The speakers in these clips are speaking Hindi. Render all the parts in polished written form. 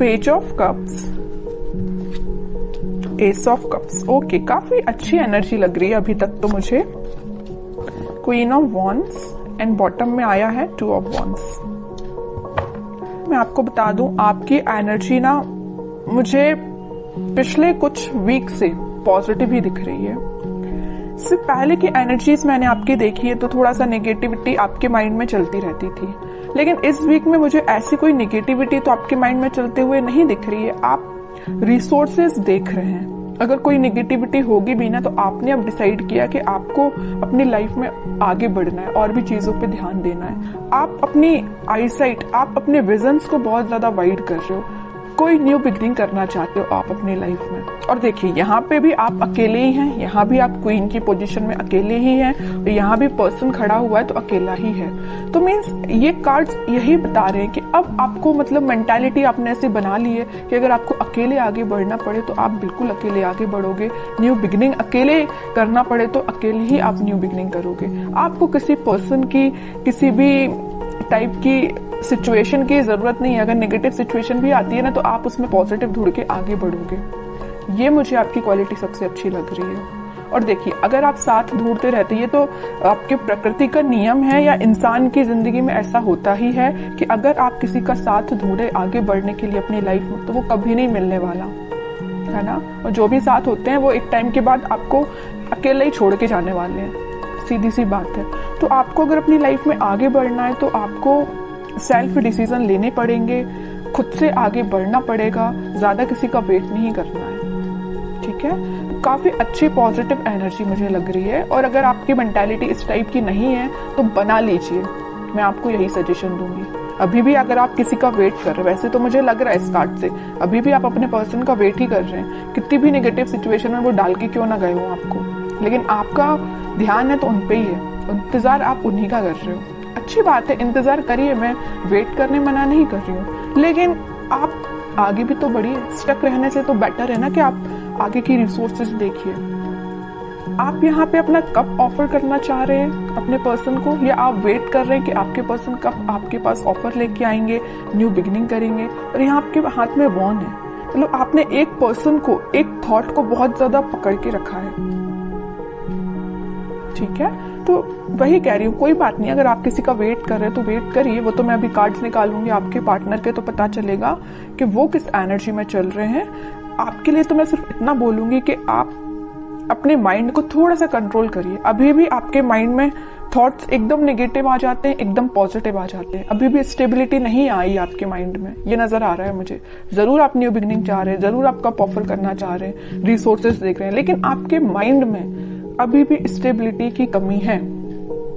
Page of cups, S of cups. Okay, काफी अच्छी एनर्जी लग रही है अभी तक तो मुझे। Queen of wands and bottom में आया है टू ऑफ वॉन्ड्स। मैं आपको बता दूं, आपकी एनर्जी ना मुझे पिछले कुछ वीक से पॉजिटिव ही दिख रही है। इससे पहले की एनर्जीज मैंने आपकी देखी है तो थोड़ा सा नेगेटिविटी आपके माइंड में चलती रहती थी, लेकिन इस वीक में मुझे ऐसी कोई नेगेटिविटी तो आपके माइंड में चलते हुए नहीं दिख रही है। आप रिसोर्सेज देख रहे हैं। अगर कोई नेगेटिविटी होगी भी ना तो आपने अब डिसाइड किया कि आपको अपनी लाइफ में आगे बढ़ना है और भी चीजों पे ध्यान देना है। आप अपनी आईसाइट, आप अपने विजन्स को बहुत ज्यादा वाइड कर रहे हो। कोई न्यू बिगनिंग करना चाहते हो आप अपनी लाइफ में। और देखिए, यहाँ पे भी आप अकेले ही हैं, यहाँ भी आप क्वीन की पोजीशन में अकेले ही हैं, और यहाँ भी पर्सन खड़ा हुआ है तो अकेला ही है। तो मीन्स ये कार्ड्स यही बता रहे हैं कि अब आपको मतलब मेंटालिटी आपने ऐसे बना ली है कि अगर आपको अकेले आगे बढ़ना पड़े तो आप बिल्कुल अकेले आगे बढ़ोगे। न्यू बिगनिंग अकेले करना पड़े तो अकेले ही आप न्यू बिगनिंग करोगे। आपको किसी पर्सन की, किसी भी टाइप की सिचुएशन की जरूरत नहीं है। अगर नेगेटिव सिचुएशन भी आती है ना तो आप उसमें पॉजिटिव ढूंढ के आगे बढ़ोगे। ये मुझे आपकी क्वालिटी सबसे अच्छी लग रही है। और देखिए, अगर आप साथ ढूंढते रहते हैं तो आपके प्रकृति का नियम है या इंसान की जिंदगी में ऐसा होता ही है कि अगर आप किसी का साथ ढूंढे आगे बढ़ने के लिए अपनी लाइफ में तो वो कभी नहीं मिलने वाला है ना। और जो भी साथ होते हैं वो एक टाइम के बाद आपको अकेले ही छोड़ के जाने वाले हैं, सीधी सी बात है। तो आपको अगर अपनी लाइफ में आगे बढ़ना है तो आपको सेल्फ डिसीजन लेने पड़ेंगे, खुद से आगे बढ़ना पड़ेगा, ज्यादा किसी का वेट नहीं करना है। ठीक है, काफी अच्छी पॉजिटिव एनर्जी मुझे लग रही है। और अगर आपकी मेंटालिटी इस टाइप की नहीं है तो बना लीजिए, मैं आपको यही सजेशन दूंगी। अभी भी अगर आप किसी का वेट कर रहे हैं, वैसे तो मुझे लग रहा है इस कार्ड से अभी भी आप अपने पर्सन का वेट ही कर रहे हैं। कितनी भी नेगेटिव सिचुएशन में वो डाल के क्यों ना गए हो आपको, लेकिन आपका ध्यान है तो उन पे ही है, इंतजार आप उन्हीं का कर रहे हो। अच्छी बात है, इंतजार करिए, मैं वेट करने मना नहीं कर रही हूँ, लेकिन आप आगे भी तो बढ़िए। स्टक रहने से तो बेटर है ना कि आप आगे की रिसोर्सेज देखिए। आप यहाँ पे अपना कब ऑफर करना चाह रहे हैं अपने पर्सन को, या आप वेट कर रहे हैं कि आपके पर्सन कब आपके पास ऑफर लेके आएंगे, न्यू बिगिनिंग करेंगे। और यहाँ आपके हाथ में वॉन्ड है, मतलब आपने एक पर्सन को, एक थॉट को बहुत ज्यादा पकड़ के रखा है। ठीक है, तो वही कह रही हूँ, कोई बात नहीं। अगर आप किसी का वेट कर रहे हैं तो वेट करिए। वो तो मैं अभी कार्ड्स निकालूंगी आपके पार्टनर के, तो पता चलेगा कि वो किस एनर्जी में चल रहे हैं। आपके लिए तो मैं सिर्फ इतना बोलूंगी कि आप अपने माइंड को थोड़ा सा कंट्रोल करिए। अभी भी आपके माइंड में थॉट्स एकदम नेगेटिव आ जाते हैं, एकदम पॉजिटिव आ जाते हैं। अभी भी स्टेबिलिटी नहीं आई आपके माइंड में, ये नजर आ रहा है मुझे। जरूर आप न्यू बिगनिंग चाह रहे हैं, जरूर आप कप ऑफर करना चाह रहे हैं, रिसोर्सेज देख रहे हैं, लेकिन आपके माइंड में अभी भी स्टेबिलिटी की कमी है।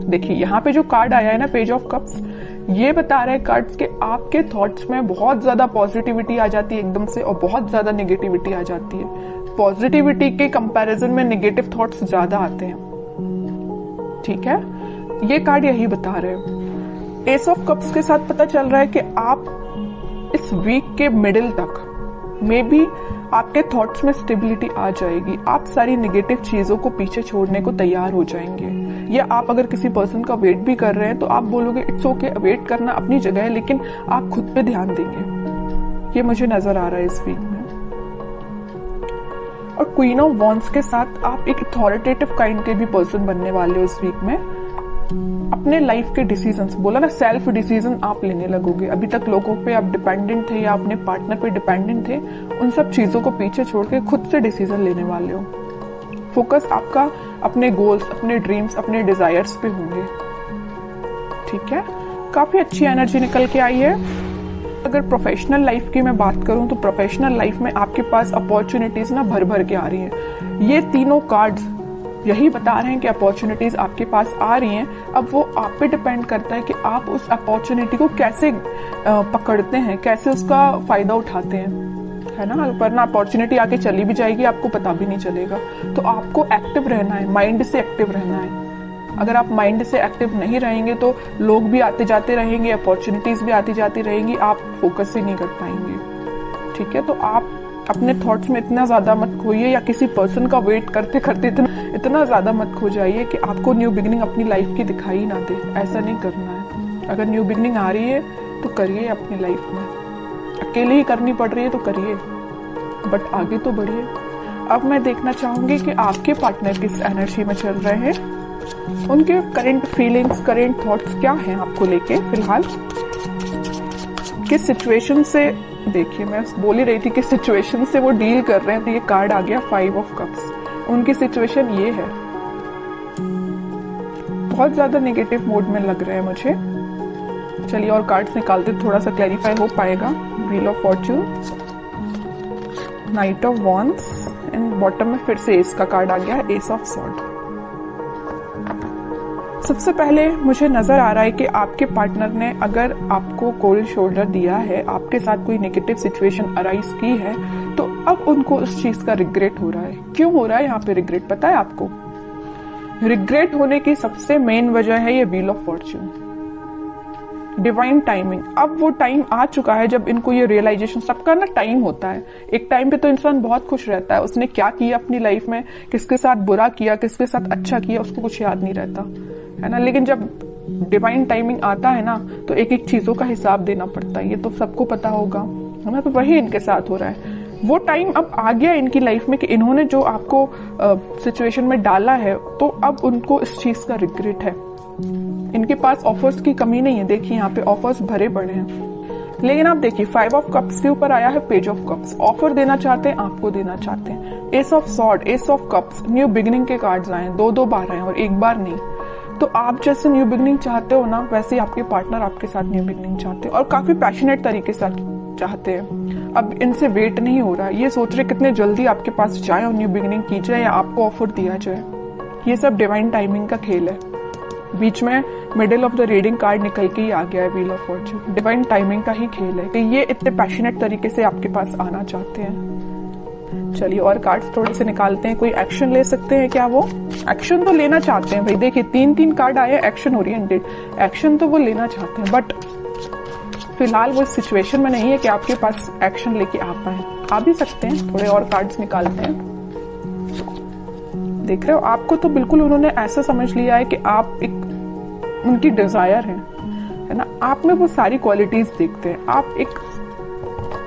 देखिए, यहाँ पे जो कार्ड आया है ना, पेज ऑफ कप्स, ये बता रहे हैं कार्ड्स के आपके थॉट्स में बहुत ज्यादा पॉजिटिविटी आ जाती है एकदम से, और बहुत ज्यादा नेगेटिविटी आ जाती है। पॉजिटिविटी के कंपैरिजन में नेगेटिव थॉट्स ज्यादा आते हैं। ठीक है, ये कार्ड यही बता रहे हैं। एस ऑफ कप्स के साथ पता चल रहा है कि आप इस वीक के मिडिल तक मे बी आपके थॉट्स में स्टेबिलिटी आ जाएगी। आप सारी नेगेटिव चीजों को पीछे छोड़ने को तैयार हो जाएंगे। या आप अगर किसी पर्सन का वेट भी कर रहे हैं तो आप बोलोगे इट्स ओके, वेट करना अपनी जगह है, लेकिन आप खुद पे ध्यान देंगे। ये मुझे नजर आ रहा है इस वीक में। और क्वीन ऑफ वॉन्ड्स के साथ आप एक अथॉरिटेटिव काइंड के भी पर्सन बनने वाले हो इस वीक में। अपने लाइफ के डिसीजंस, बोला ना, सेल्फ डिसीजन आप लेने लगोगे। अभी तक लोगों पे आप डिपेंडेंट थे या अपने पार्टनर पे डिपेंडेंट थे, उन सब चीजों को पीछे छोड़ के खुद से डिसीजन लेने वाले हो। फोकस आपका अपने गोल्स, अपने ड्रीम्स, अपने डिजायर्स पे होंगे। ठीक है, काफी अच्छी एनर्जी निकल के आई है। अगर प्रोफेशनल लाइफ की मैं बात करूं तो प्रोफेशनल लाइफ में आपके पास अपॉर्चुनिटीज ना भर भर के आ रही हैं। ये तीनों कार्ड्स यही बता रहे हैं कि अपॉर्चुनिटीज आपके पास आ रही हैं। अब वो आप पे डिपेंड करता है कि आप उस अपॉर्चुनिटी को कैसे पकड़ते हैं, कैसे उसका फायदा उठाते हैं, है ना। वरना अपॉर्चुनिटी आके चली भी जाएगी, आपको पता भी नहीं चलेगा। तो आपको एक्टिव रहना है, माइंड से एक्टिव रहना है। अगर आप माइंड से एक्टिव नहीं रहेंगे तो लोग भी आते जाते रहेंगे, अपॉर्चुनिटीज भी आती जाती रहेंगी, आप फोकस ही नहीं कर पाएंगे। ठीक है, तो आप अपने थॉट्स में इतना ज्यादा मत खोइए, या किसी पर्सन का वेट करते करते इतना ज्यादा मत खो जाइए कि आपको न्यू बिगिनिंग अपनी लाइफ की दिखाई ना दे। ऐसा नहीं करना है। अगर न्यू बिगिनिंग आ रही है तो करिए अपनी लाइफ में, अकेले ही करनी पड़ रही है तो करिए, बट आगे तो बढ़िए। अब मैं देखना चाहूंगी कि आपके पार्टनर किस एनर्जी में चल रहे हैं, उनके करंट फीलिंग्स, करंट थॉट्स क्या हैं आपको लेके फिलहाल, किस सिचुएशन से, देखिए मैं बोल ही रही थी किस सिचुएशन से वो डील कर रहे हैं। तो ये कार्ड आ गया 5 ऑफ कप्स। उनकी सिचुएशन ये है, बहुत ज्यादा नेगेटिव मोड में लग रहे हैं मुझे। चलिए और कार्ड्स निकालते, थोड़ा सा क्लैरिफाई हो पाएगा। Wheel of Fortune, night of wands and bottom में फिर से एस का कार्ड आ गया, एस ऑफ सॉर्ड। सबसे पहले मुझे नजर आ रहा है कि आपके पार्टनर ने अगर आपको कोल्ड शोल्डर दिया है, आपके साथ कोई नेगेटिव सिचुएशन अराइज की है, तो अब उनको उस चीज का रिग्रेट हो रहा है। क्यों हो रहा है यहाँ पे रिग्रेट, पता है आपको? रिग्रेट होने की सबसे मेन वजह है ये wheel of Fortune, divine timing. अब वो टाइम आ चुका है जब इनको ये रियलाइजेशन, सबका ना टाइम होता है। एक टाइम पे तो इंसान बहुत खुश रहता है, उसने क्या किया अपनी लाइफ में, किसके साथ बुरा किया, किसके साथ अच्छा किया, उसको कुछ याद नहीं रहता है ना। लेकिन जब डिवाइन टाइमिंग आता है ना, तो एक एक चीजों का हिसाब देना पड़ता है, ये तो सबको पता होगा है ना। तो वही इनके साथ हो रहा है। वो टाइम अब आ गया इनकी लाइफ में कि इन्होंने जो आपको सिचुएशन में डाला है, तो अब उनको इस चीज का रिग्रेट है। इनके पास ऑफर्स की कमी नहीं है, देखिए यहाँ पे ऑफर्स भरे पड़े हैं। लेकिन आप देखिए 5 ऑफ कप्स के ऊपर आया है पेज ऑफ कप्स। ऑफर देना चाहते हैं, आपको देना चाहते हैं। S of sword, S of cups, new beginning के कार्ड्स आए हैं, 2-2 बार आए और एक बार नहीं। तो आप जैसे न्यू बिगिनिंग चाहते हो ना, वैसे आपके पार्टनर आपके साथ न्यू बिगिनिंग चाहते हैं और काफी पैशनेट तरीके से चाहते हैं। अब इनसे वेट नहीं हो रहा, ये सोच रहे कितने जल्दी आपके पास जाए और न्यू बिगिनिंग की जाए या आपको ऑफर दिया जाए। ये सब डिवाइन टाइमिंग का खेल है। बीच में middle of the reading card निकल के ही आ गया है wheel of Fortune. Divine timing का ही खेल है कि ये इतने पैशनेट तरीके से आपके पास आना चाहते हैं। चलिए और कार्ड्स थोड़े से निकालते हैं। कोई एक्शन ले सकते हैं क्या? वो एक्शन तो लेना चाहते हैं भाई। देखिए 3-3 कार्ड आए, एक्शन ओरिएंटेड, एक्शन तो वो लेना चाहते हैं, बट फिलहाल वो सिचुएशन में नहीं है कि आपके पास एक्शन लेके आ पाए। आ भी सकते हैं। थोड़े और कार्ड्स निकालते हैं। देख रहे हो, आपको तो बिल्कुल उन्होंने ऐसा समझ लिया है कि आप एक उनकी डिजायर है ना। आप में वो सारी क्वालिटीज देखते हैं। आप एक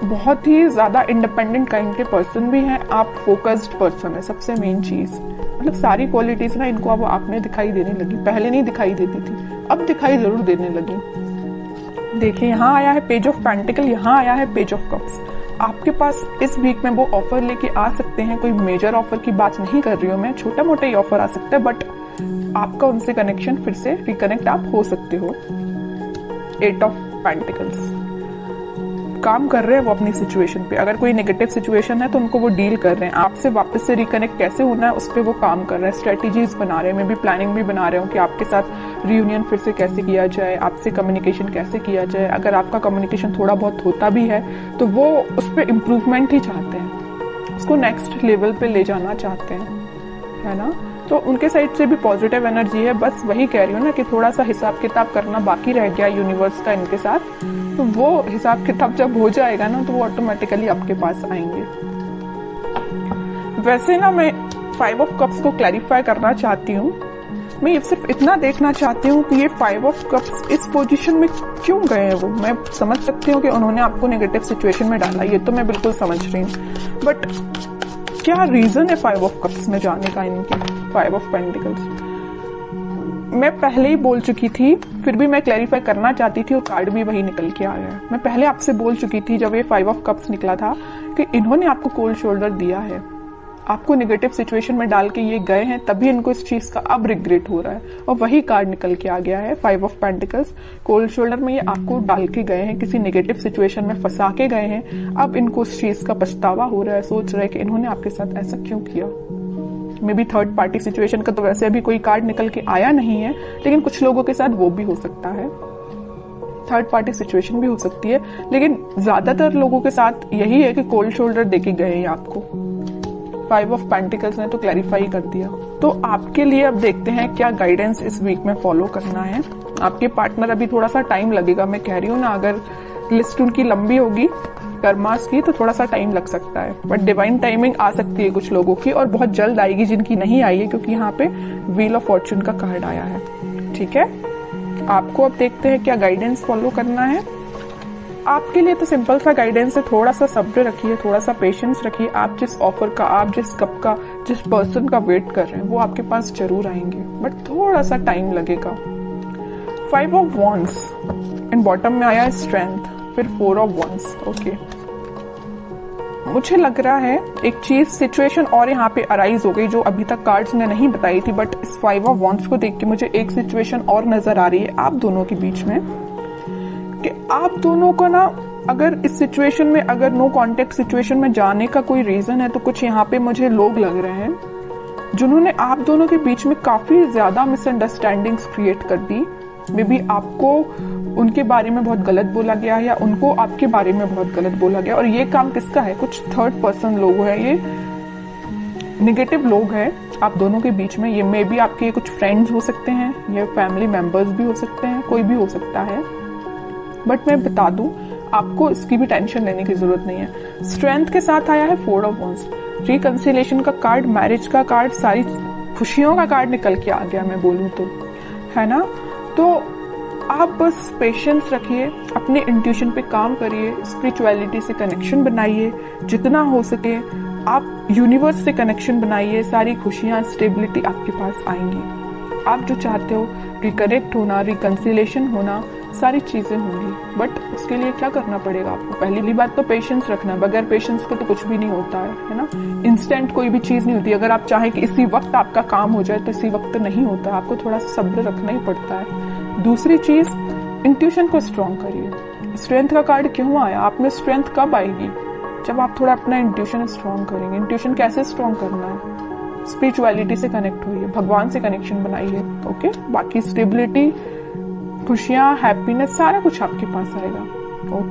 बहुत ही ज्यादा इंडिपेंडेंट काइंड के पर्सन भी हैं, आप फोकस्ड पर्सन है, सबसे मेन चीज। मतलब सारी क्वालिटीज ना इनको अब आप में दिखाई देने लगी, पहले नहीं दिखाई देती थी, अब दिखाई जरूर देने लगी। देखिए यहाँ आया है पेज ऑफ पेंटिकल, यहाँ आया है पेज ऑफ कप्स। आपके पास इस वीक में वो ऑफर लेके आ सकते हैं। कोई मेजर ऑफर की बात नहीं कर रही हूँ मैं, छोटा मोटा ही ऑफर आ सकता है, बट आपका उनसे कनेक्शन फिर से रिकनेक्ट आप हो सकते हो। 8 ऑफ पेंटिकल्स, काम कर रहे हैं वो अपनी सिचुएशन पे। अगर कोई नेगेटिव सिचुएशन है तो उनको वो डील कर रहे हैं। आपसे वापस से रिकनेक्ट कैसे होना है उस पर वो काम कर रहे हैं, स्ट्रेटेजीज बना रहे हैं। मैं भी प्लानिंग भी बना रहे हूँ कि आपके साथ रियूनियन फिर से कैसे किया जाए, आपसे कम्युनिकेशन कैसे किया जाए। अगर आपका कम्युनिकेशन थोड़ा बहुत होता भी है तो वो उस पर इम्प्रूवमेंट ही चाहते हैं, उसको नेक्स्ट लेवल पे ले जाना चाहते हैं, है ना। तो उनके साइड से भी पॉजिटिव एनर्जी है। बस वही कह रही हूँ ना कि थोड़ा सा हिसाब किताब करना बाकी रह गया यूनिवर्स का इनके साथ। तो वो हिसाब किताब जब हो जाएगा ना तो वो ऑटोमेटिकली आपके पास आएंगे। वैसे ना मैं 5 ऑफ कप्स को क्लैरिफाई करना चाहती हूँ। मैं ये सिर्फ इतना देखना चाहती हूँ कि ये 5 ऑफ कप्स इस पोजीशन में क्यों गए हैं। वो मैं समझ सकती हूँ कि उन्होंने आपको नेगेटिव सिचुएशन में डाला, ये तो मैं बिल्कुल समझ रही हूँ, बट क्या रीजन है 5 ऑफ कप्स में जाने का इनके? 5 ऑफ पेंटिकल्स मैं पहले ही बोल चुकी थी, फिर भी मैं क्लैरिफाई करना चाहती थी और कार्ड भी वही निकल के आ गया। मैं पहले आपसे बोल चुकी थी जब ये 5 ऑफ कप्स निकला था कि इन्होंने आपको कोल्ड शोल्डर दिया है, आपको नेगेटिव सिचुएशन में डाल के ये गए हैं, तभी इनको इस चीज का अब रिग्रेट हो रहा है। और वही कार्ड निकल के आ गया है 5 ऑफ पेंटिकल्स। कोल्ड शोल्डर में ये आपको डाल के गए हैं, किसी नेगेटिव सिचुएशन में फंसा के गए हैं, अब इनको उस चीज का पछतावा हो रहा है, सोच रहे हैं कि इन्होंने आपके साथ ऐसा क्यों किया। May be third party situation का तो वैसे अभी कोई कार्ड निकल के आया नहीं है, लेकिन कुछ लोगों के साथ वो भी हो सकता है, थर्ड पार्टी सिचुएशन भी हो सकती है। लेकिन ज्यादातर लोगों के साथ यही है कि कोल्ड शोल्डर देके गए हैं आपको। 5 ऑफ पेंटिकल्स ने तो क्लैरिफाई कर दिया। तो आपके लिए अब देखते हैं क्या गाइडेंस इस वीक में फॉलो करना है। आपके पार्टनर अभी थोड़ा सा टाइम लगेगा, मैं कह रही हूँ ना, अगर लिस्ट उनकी लंबी होगी कर्मास की तो थोड़ा सा टाइम लग सकता है, बट डिवाइन टाइमिंग आ सकती है कुछ लोगों की और बहुत जल्द आएगी जिनकी नहीं आई है, क्योंकि यहाँ पे व्हील ऑफ फॉर्च्यून का कार्ड आया है। ठीक है, आपको अब देखते हैं क्या गाइडेंस फॉलो करना है। आपके लिए तो सिंपल सा गाइडेंस है, थोड़ा सा सब्र रखिए, थोड़ा सा पेशेंस रखिए। आप जिस ऑफर का, आप जिस कप का, जिस पर्सन का वेट कर रहे हैं वो आपके पास जरूर आएंगे, बट थोड़ा सा टाइम लगेगा। 5 ऑफ वॉन्ड्स एंड बॉटम में आया स्ट्रेंथ, फिर 4 ऑफ वॉन्ड्स। ओके, मुझे लग रहा है एक चीज, सिचुएशन और यहाँ पे अराइज हो गई जो अभी तक कार्ड्स ने नहीं बताई थी, बट इस 5 ऑफ वॉन्ड्स को देख के मुझे एक सिचुएशन और नजर आ रही है आप दोनों के बीच में, कि आप दोनों को ना, अगर इस सिचुएशन में, अगर नो कॉन्टेक्ट सिचुएशन में जाने का कोई रीजन है, तो कुछ यहाँ पे मुझे लोग लग रहे हैं जिन्होंने आप दोनों के बीच में काफी ज्यादा मिसअंडरस्टैंडिंग्स क्रिएट कर दी। मे बी आपको उनके बारे में बहुत गलत बोला गया या उनको आपके बारे में बहुत गलत बोला गया, और ये काम किसका है? कुछ थर्ड पर्सन लोग हैं, ये नेगेटिव लोग हैं आप दोनों के बीच में। ये मे बी आपके कुछ फ्रेंड्स हो सकते हैं, ये फैमिली मेंबर्स भी हो सकते हैं, कोई भी हो सकता है, बट मैं बता दूं आपको इसकी भी टेंशन लेने की जरूरत नहीं है। स्ट्रेंथ के साथ आया है 4 ऑफ वॉन्ड्स, रिकंसिलिएशन का कार्ड, मैरिज का कार्ड, सारी खुशियों का कार्ड निकल के आ गया, मैं बोलूं तो, है ना। तो आप बस पेशेंस रखिए, अपने इंट्यूशन पे काम करिए, स्पिरिचुअलिटी से कनेक्शन बनाइए जितना हो सके, आप यूनिवर्स से कनेक्शन बनाइए, सारी खुशियां, स्टेबिलिटी आपके पास आएंगी। आप जो चाहते हो, रिकनेक्ट होना, रिकंसिलेशन होना, सारी चीजें होंगी, बट उसके लिए क्या करना पड़ेगा आपको? पहली बात तो पेशेंस रखना, बगैर पेशेंस के तो कुछ भी नहीं होता है ना। इंस्टेंट कोई भी चीज नहीं होती, अगर आप चाहें कि इसी वक्त आपका काम हो जाए तो इसी वक्त नहीं होता, आपको थोड़ा सा सब्र रखना ही पड़ता है। दूसरी चीज, इंट्यूशन को स्ट्रॉन्ग करिए। स्ट्रेंथ का कार्ड क्यों आया? आप में स्ट्रेंथ कब आएगी? जब आप थोड़ा अपना इंट्यूशन स्ट्रॉन्ग करेंगे। इंट्यूशन कैसे स्ट्रॉन्ग करना है? स्पिरिचुअलिटी से कनेक्ट होइए, भगवान से कनेक्शन बनाइए। ओके, बाकी स्टेबिलिटी, खुशियां, हैप्पीनेस, सारा कुछ आपके पास आएगा। ओके।